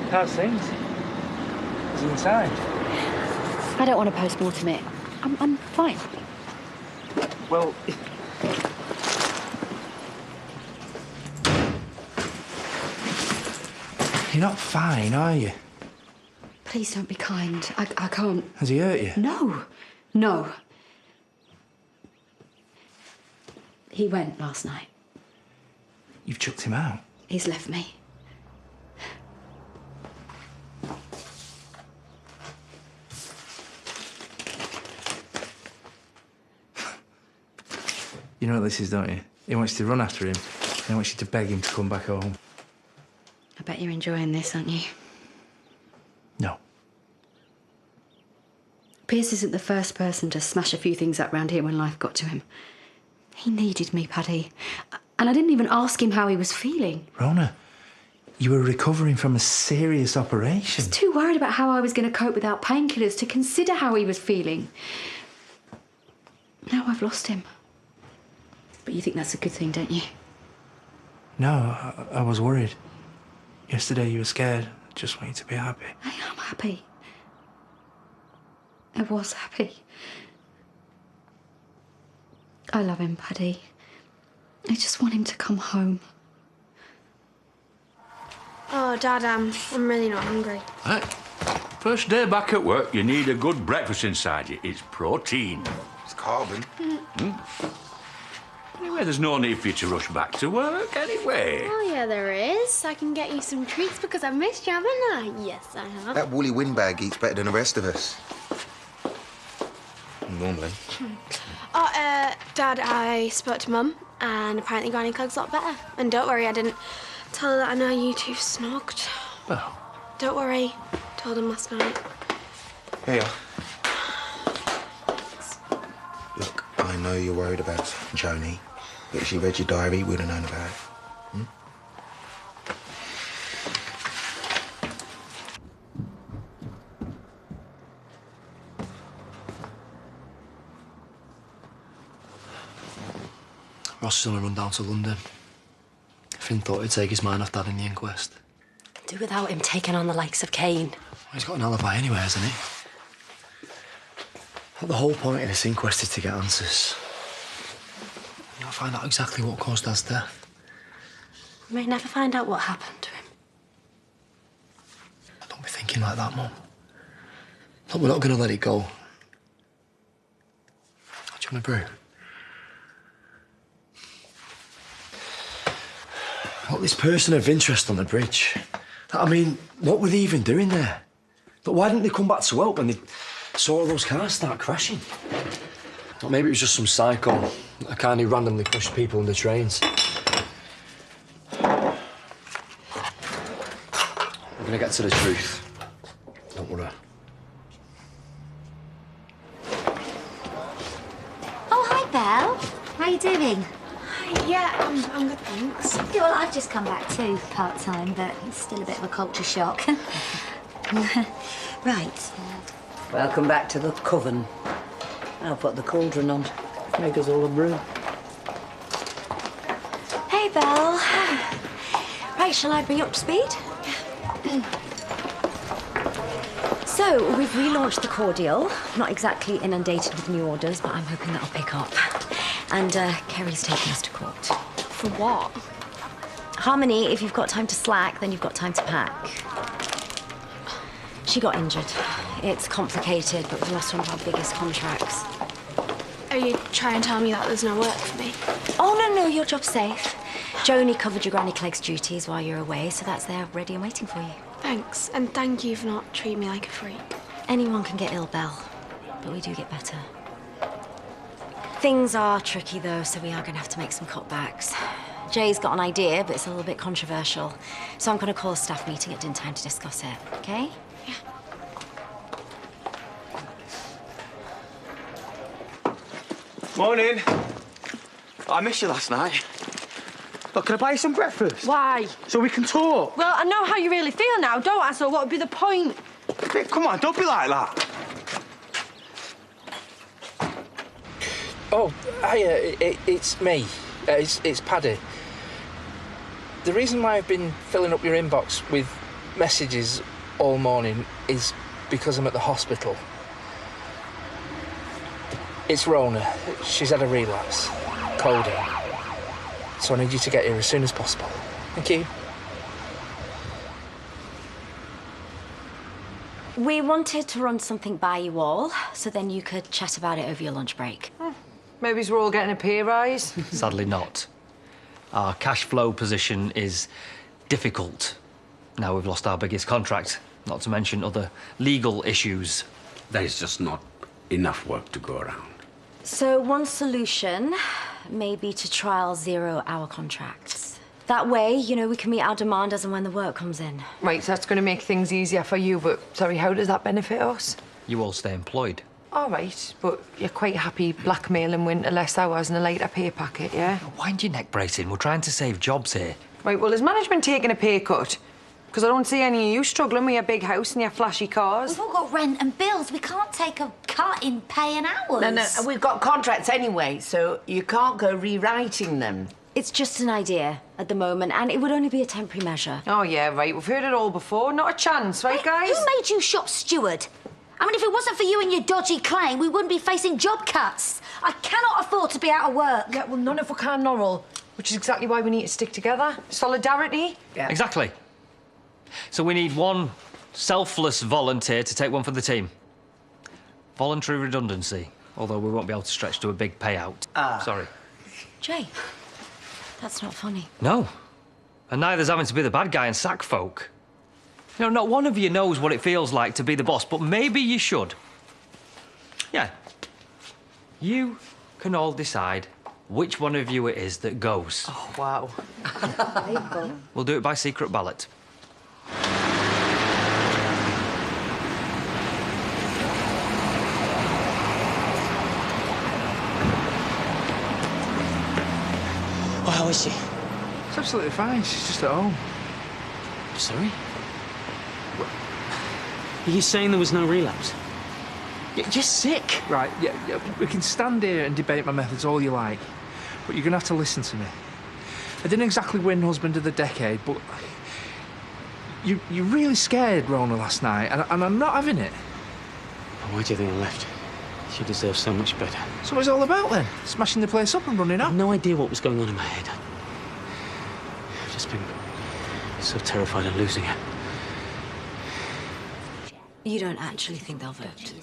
How's things? Is he inside? I don't want to post-mortem it. I'm fine. Well... You're not fine, are you? Please don't be kind. I can't. Has he hurt you? No. No. He went last night. You've chucked him out? He's left me. You know what this is, don't you? He wants you to run after him. He wants you to beg him to come back home. I bet you're enjoying this, aren't you? No. Pierce isn't the first person to smash a few things up round here when life got to him. He needed me, Paddy. And I didn't even ask him how he was feeling. Rona, you were recovering from a serious operation. I was too worried about how I was going to cope without painkillers to consider how he was feeling. Now I've lost him. But you think that's a good thing, don't you? No, I was worried. Yesterday you were scared. I just want you to be happy. I am happy. I was happy. I love him, Paddy. I just want him to come home. Oh, Dad, I'm really not hungry. Hey, first day back at work, you need a good breakfast inside you. It's protein. It's carbon. Anyway, there's no need for you to rush back to work, anyway. Oh, yeah, there is. I can get you some treats because I've missed you, haven't I? Yes, I have. That woolly windbag eats better than the rest of us. Normally. Oh, Dad, I spoke to Mum, and apparently Granny Cleg's a lot better. And don't worry, I didn't tell her that I know you two snogged. Well, Don't worry, told him last night. Here you are. Look, I know you're worried about Joni, but if she read your diary, we'd have known about it. Ross is on a run down to London. Finn thought he'd take his mind off Dad in the inquest. Do without him taking on the likes of Kane. Well, he's got an alibi anyway, hasn't he? The whole point of this inquest is to get answers. You gotta find out exactly what caused Dad's death. We may never find out what happened to him. Don't be thinking like that, Mum. Look, we're not gonna let it go. Do you want a brew? Look, this person of interest on the bridge. I mean, what were they even doing there? But why didn't they come back to help when they saw all those cars start crashing? Or maybe it was just some psycho, a kind who randomly pushed people into trains. We're gonna get to the truth. Don't worry. Oh, hi, Belle. How you doing? Yeah, I'm good, thanks. Yeah, well, I've just come back too, part-time, but it's still a bit of a culture shock. Right. Welcome back to the coven. I'll put the cauldron on. Make us all a brew. Hey, Belle. Right, shall I bring you up to speed? So, we've relaunched the cordial. Not exactly inundated with new orders, but I'm hoping that'll pick up. And Kerry's taking us to court. For what? Harmony, if you've got time to slack, then you've got time to pack. She got injured. It's complicated, but we lost one of our biggest contracts. Are you trying to tell me that there's no work for me? Oh, no, your job's safe. Joni covered your Granny Clegg's duties while you're away, so that's there ready and waiting for you. Thanks, and thank you for not treating me like a freak. Anyone can get ill, Belle, but we do get better. Things are tricky, though, so we are going to have to make some cutbacks. Jay's got an idea, but it's a little bit controversial. So I'm going to call a staff meeting at dinner time to discuss it, OK? Yeah. Morning. I missed you last night. Look, can I buy you some breakfast? Why? So we can talk. Well, I know how you really feel now, don't I? So what would be the point? Come on, don't be like that. Oh, hiya, it's me. It's Paddy. The reason why I've been filling up your inbox with messages all morning is because I'm at the hospital. It's Rona. She's had a relapse. Codeine. So I need you to get here as soon as possible. Thank you. We wanted to run something by you all, so then you could chat about it over your lunch break. Maybe we're all getting a pay rise. Sadly not. Our cash flow position is difficult. Now we've lost our biggest contract, not to mention other legal issues. There is just not enough work to go around. So one solution may be to trial 0-hour contracts. That way, you know, we can meet our demand as and when the work comes in. Right, so that's going to make things easier for you, but, sorry, how does that benefit us? You all stay employed. All right, but you're quite happy blackmailing Winter less hours and a lighter pay packet, yeah? Wind your neck, Brayton. We're trying to save jobs here. Right, well, is management taking a pay cut? Because I don't see any of you struggling with your big house and your flashy cars. We've all got rent and bills. We can't take a cut in pay and hours. No, and we've got contracts anyway, so you can't go rewriting them. It's just an idea at the moment, and it would only be a temporary measure. Oh, yeah, right. We've heard it all before. Not a chance, right, guys? Who made you shop steward? I mean, if it wasn't for you and your dodgy claim, we wouldn't be facing job cuts. I cannot afford to be out of work. Yeah, well, none of us can, Norrell. Which is exactly why we need to stick together. Solidarity. Yeah. Exactly. So we need one selfless volunteer to take one for the team. Voluntary redundancy, although we won't be able to stretch to a big payout. Sorry. Jay, that's not funny. No. And neither's having to be the bad guy and sack folk. You know, not one of you knows what it feels like to be the boss, but maybe you should. Yeah. You can all decide which one of you it is that goes. Oh, wow. We'll do it by secret ballot. Oh, how is she? It's absolutely fine. She's just at home. Sorry? Are you saying there was no relapse? You're sick. Right, yeah, we can stand here and debate my methods all you like, but you're going to have to listen to me. I didn't exactly win Husband of the Decade, but you really scared Rona last night, and I'm not having it. Why do you think I left? She deserves so much better. So what's it all about then? Smashing the place up and running I up? have no idea what was going on in my head. I've just been so terrified of losing her. You don't actually think they'll vote?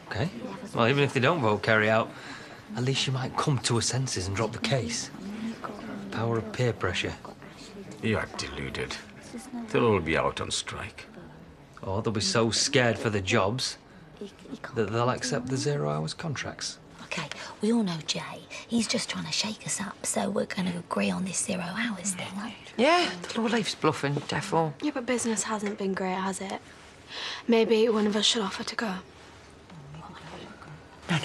OK. Well, even if they don't vote Kerry out, at least you might come to her senses and drop the case. Power of peer pressure. You are deluded. They'll all be out on strike. Or they'll be so scared for the jobs that they'll accept the 0 hours contracts. OK, we all know Jay. He's just trying to shake us up, so we're going to agree on this 0 hours thing. Yeah, the low life's bluffing, defo. Yeah, but business hasn't been great, has it? Maybe one of us should offer to go. No.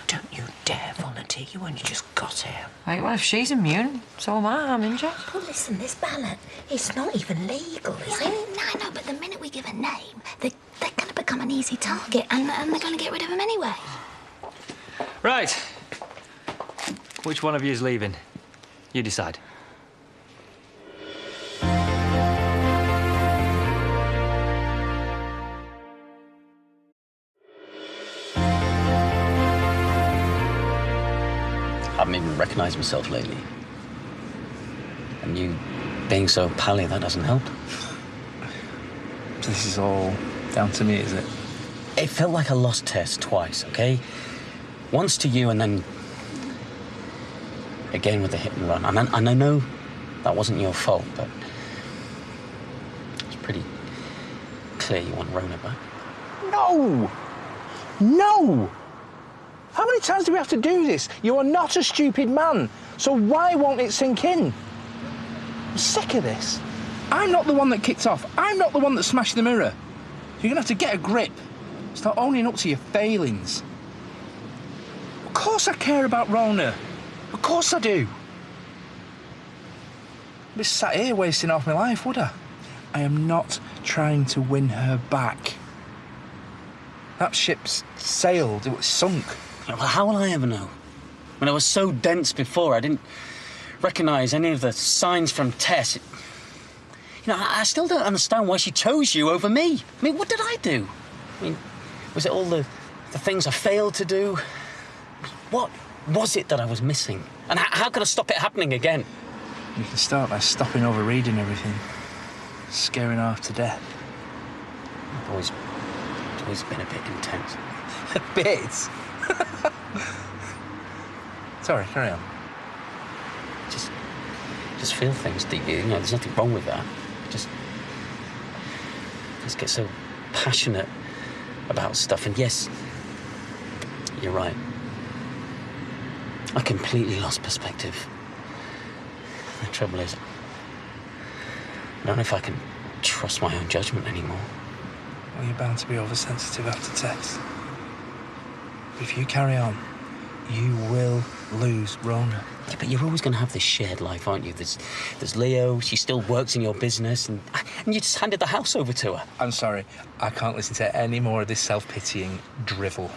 Don't you dare volunteer. You only just got here. Right, well, if she's immune, so am I. I'm injured. Well, listen, this ballot, it's not even legal, is it? No, but the minute we give a name, they're going to become an easy target, and they're going to get rid of him anyway. Right. Which one of you is leaving? You decide. I haven't even recognised myself lately. And you being so pally, that doesn't help. So this is all down to me, is it? It felt like a lost test twice, OK? Once to you and then again with the hit and run. And I know that wasn't your fault, but it's pretty clear you want Rona back. No! How many times do we have to do this? You are not a stupid man, so why won't it sink in? I'm sick of this. I'm not the one that kicked off. I'm not the one that smashed the mirror. You're gonna have to get a grip. Start owning up to your failings. Of course I care about Rona. Of course I do. I'd be sat here wasting half my life, would I? I am not trying to win her back. That ship's sailed, it was sunk. Well, how will I ever know? When I was so dense before, I didn't recognise any of the signs from Tess. You know, I still don't understand why she chose you over me. I mean, what did I do? I mean, was it all the things I failed to do? What was it that I was missing? And how could I stop it happening again? You can start by stopping overreading everything. Scaring her half to death. It's always been a bit intense. A bit? Sorry, carry on. Just feel things deeply. You know, there's nothing wrong with that. Just get so passionate about stuff. And yes, you're right. I completely lost perspective. The trouble is, I don't know if I can trust my own judgment anymore. Well, you're bound to be oversensitive after Tess. If you carry on, you will lose Rona. Yeah, but you're always going to have this shared life, aren't you? There's Leo, she still works in your business, and you just handed the house over to her. I'm sorry, I can't listen to any more of this self-pitying drivel.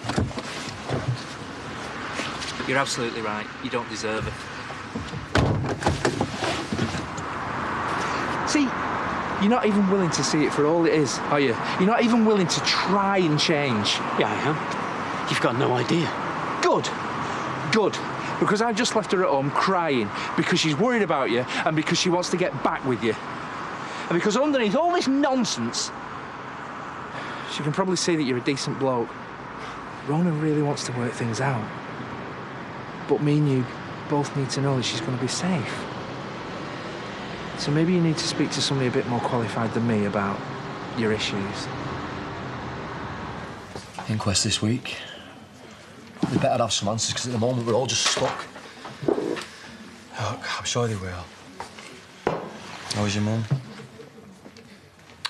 You're absolutely right. You don't deserve it. See, you're not even willing to see it for all it is, are you? You're not even willing to try and change. Yeah, I am. You've got no idea. Good. Good. Because I've just left her at home crying because she's worried about you and because she wants to get back with you. And because underneath all this nonsense, she can probably see that you're a decent bloke. Rona really wants to work things out. But me and you both need to know that she's going to be safe. So maybe you need to speak to somebody a bit more qualified than me about your issues. Inquest this week. Probably better to have some answers, because at the moment we're all just stuck. Look, I'm sure they will. How was your mum?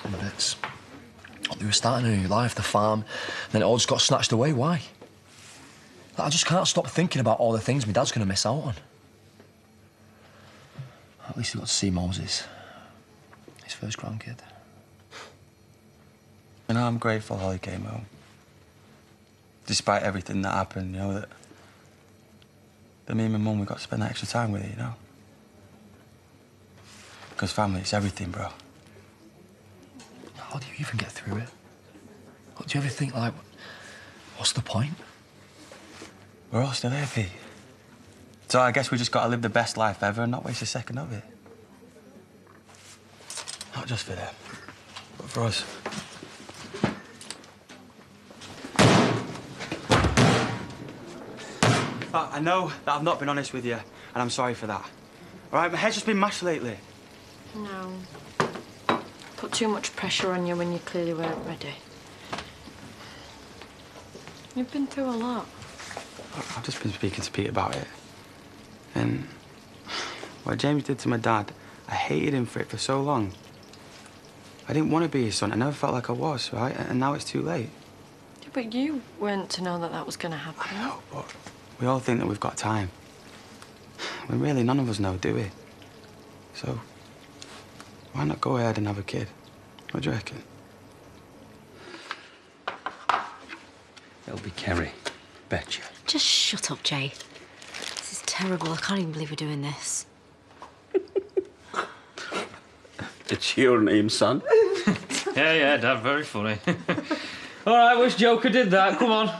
In bits. They were starting a new life, the farm, and then it all just got snatched away. Why? I just can't stop thinking about all the things my dad's going to miss out on. At least he got to see Moses, his first grandkid. You know, I'm grateful Holly came home. Despite everything that happened, you know, that me and my mum, we got to spend that extra time with her, you know? Because family, it's everything, bro. How do you even get through it? What, do you ever think, like, what's the point? We're all still here, Pete. So I guess we just got to live the best life ever and not waste a second of it. Not just for them, but for us. I know that I've not been honest with you, and I'm sorry for that. All right, my head's just been mashed lately. No. Put too much pressure on you when you clearly weren't ready. You've been through a lot. I've just been speaking to Pete about it. And what James did to my dad, I hated him for it for so long. I didn't want to be his son. I never felt like I was, right? And now it's too late. Yeah, but you weren't to know that that was going to happen. I know, but we all think that we've got time. When really none of us know, do we? So, why not go ahead and have a kid? What do you reckon? It'll be Kerry. Betcha. Just shut up, Jay. This is terrible. I can't even believe we're doing this. It's your name, son. Yeah, Dad, very funny. All right, which joker did that? Come on,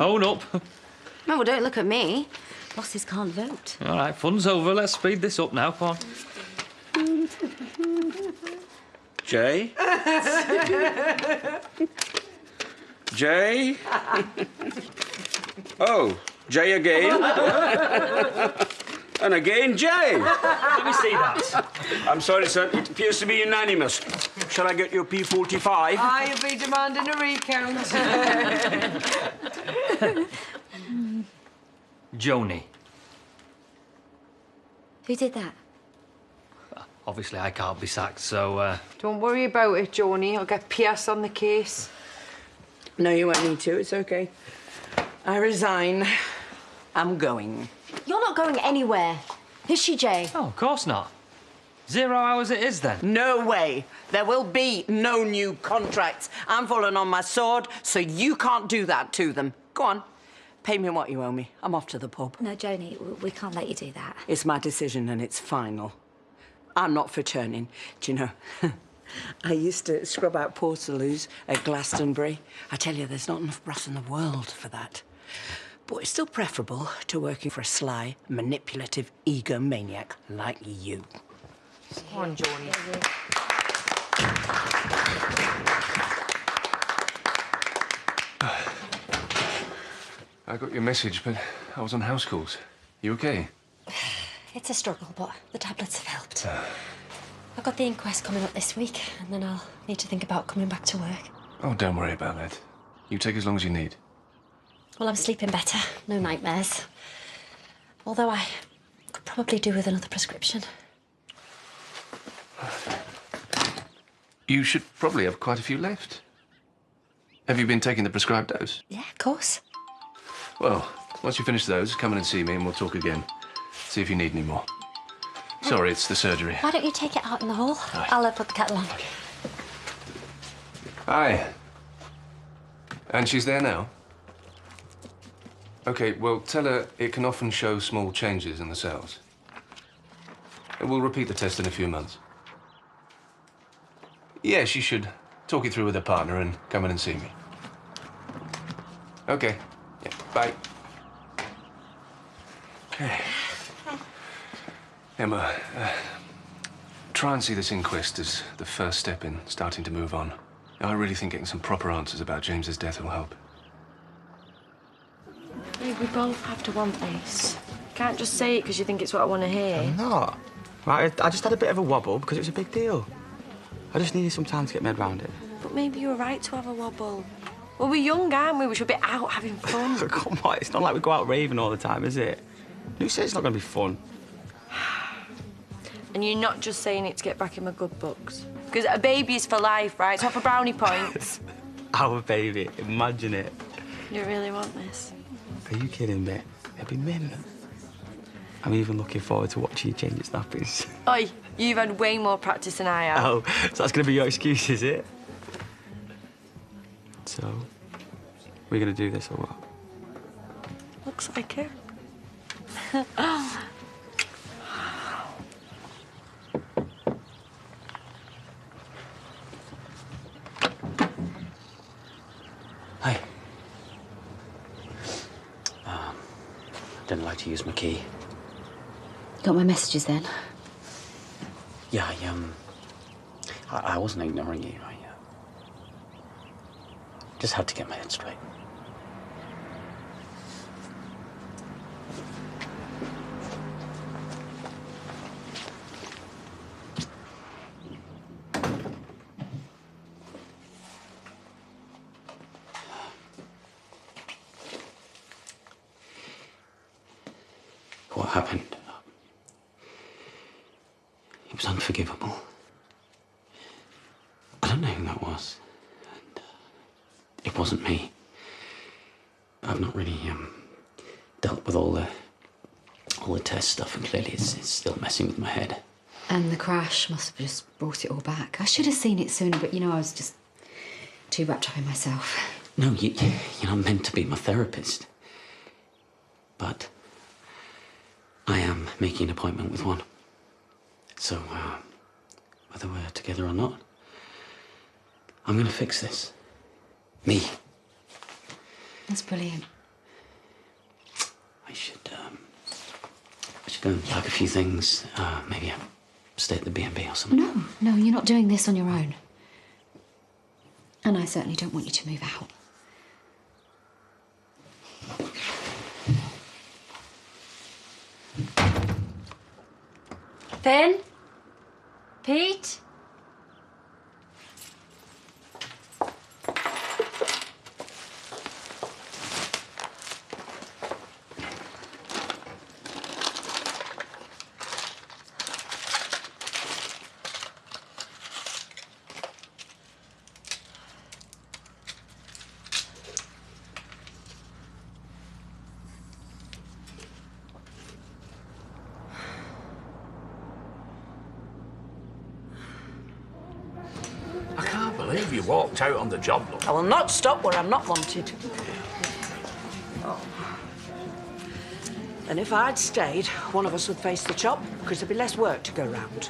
own up. No, well, don't look at me. Bosses can't vote. All right, fun's over. Let's speed this up now. Come on. Jay? Jay? Oh, Jay again? And again, Jay? Let me see that. I'm sorry, sir. It appears to be unanimous. Shall I get your P45? I'll be demanding a recount. Joni. Who did that? Obviously, I can't be sacked, so... Don't worry about it, Joni. I'll get PS on the case. No, you won't need to. It's okay. I resign. I'm going. You're not going anywhere. Is she, Jay? Oh, of course not. 0 hours it is, then. No way. There will be no new contracts. I'm falling on my sword, so you can't do that to them. Go on. Pay me what you owe me. I'm off to the pub. No, Joni, we can't let you do that. It's my decision and it's final. I'm not for turning. Do you know, I used to scrub out portaloos at Glastonbury. I tell you, there's not enough brass in the world for that. But it's still preferable to working for a sly, manipulative egomaniac like you. Come on, Johnny. I got your message, but I was on house calls. You okay? It's a struggle, but the tablets have helped. I've got the inquest coming up this week, and then I'll need to think about coming back to work. Oh, don't worry about that. You take as long as you need. Well, I'm sleeping better. No nightmares. Although I could probably do with another prescription. You should probably have quite a few left. Have you been taking the prescribed dose? Yeah, of course. Well, once you finish those, come in and see me and we'll talk again. See if you need any more. Sorry, it's the surgery. Why don't you take it out in the hall? Right. I'll put the kettle on. Okay. Hi. And she's there now? Okay, well, tell her it can often show small changes in the cells. And we'll repeat the test in a few months. Yeah, she should talk it through with her partner and come in and see me. Okay. Yeah, bye. Okay. Emma, try and see this inquest as the first step in starting to move on. I really think getting some proper answers about James's death will help. Hey, we both have to want this. You can't just say it because you think it's what I want to hear. I'm not. Right, I just had a bit of a wobble because it was a big deal. I just needed some time to get my head around it. But maybe you were right to have a wobble. Well, we're young, aren't we? We should be out having fun. Come on, it's not like we go out raving all the time, is it? Who said it's not going to be fun? And you're not just saying it to get back in my good books. Because a baby is for life, right? It's not for brownie points. Our baby, imagine it. You really want this? Are you kidding me? It'll be mint. I'm even looking forward to watching you change its nappies. Oi, you've had way more practice than I have. Oh, so that's going to be your excuse, is it? So, we're going to do this or what? Looks like it. Hi. Didn't like to use my key. Got my messages then? Yeah, I wasn't ignoring you. I just had to get my head straight. What happened? It was unforgivable. I don't know who that was. And, it wasn't me. I've not really dealt with all the test stuff, and clearly it's still messing with my head. And the crash must have just brought it all back. I should have seen it sooner, but, you know, I was just too wrapped up in myself. No, you're not meant to be my therapist. But I am making an appointment with one. So, whether we're together or not, I'm going to fix this. Me. That's brilliant. I should go and pack a few things. Maybe stay at the B&B or something. No, you're not doing this on your own. And I certainly don't want you to move out. Finn? Pete? I believe you walked out on the job, look. I will not stop where I'm not wanted. And if I'd stayed, one of us would face the chop, because there'd be less work to go round.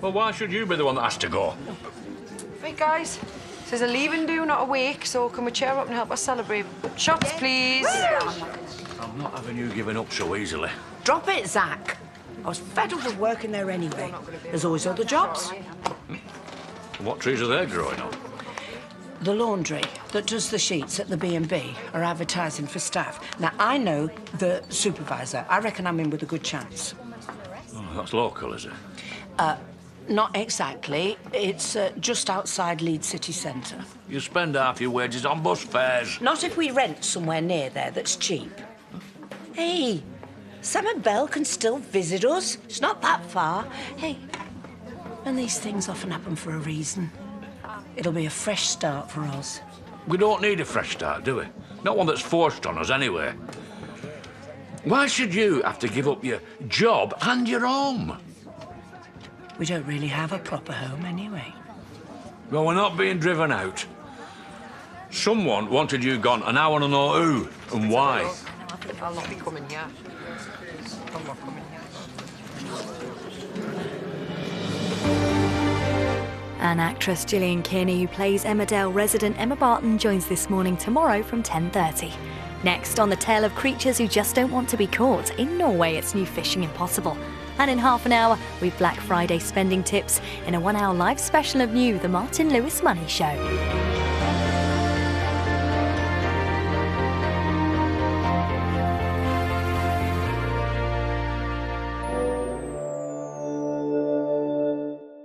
Well, why should you be the one that has to go? Right, guys. This is a leaving do, not a wake, so can we cheer up and help us celebrate? Shots, please. I'm not having you giving up so easily. Drop it, Zach. I was fed up with working there anyway. There's always other jobs. What trees are they growing on? The laundry that does the sheets at the B&B are advertising for staff. Now, I know the supervisor. I reckon I'm in with a good chance. Oh, that's local, is it? Not exactly. It's just outside Leeds city centre. You spend half your wages on bus fares. Not if we rent somewhere near there that's cheap. Hey, Sam and Belle can still visit us. It's not that far. Hey, and these things often happen for a reason. It'll be a fresh start for us. We don't need a fresh start, do we? Not one that's forced on us anyway. Why should you have to give up your job and your home? We don't really have a proper home anyway. Well, we're not being driven out. Someone wanted you gone, and I want to know who and why. I think I'll not be coming here. I'm not coming here. And actress Gillian Kearney, who plays Emmerdale resident Emma Barton, joins This Morning tomorrow from 10:30. Next, on the tale of creatures who just don't want to be caught. In Norway, it's new fishing impossible. And in half an hour, we've Black Friday spending tips in a 1-hour live special of New, The Martin Lewis Money Show.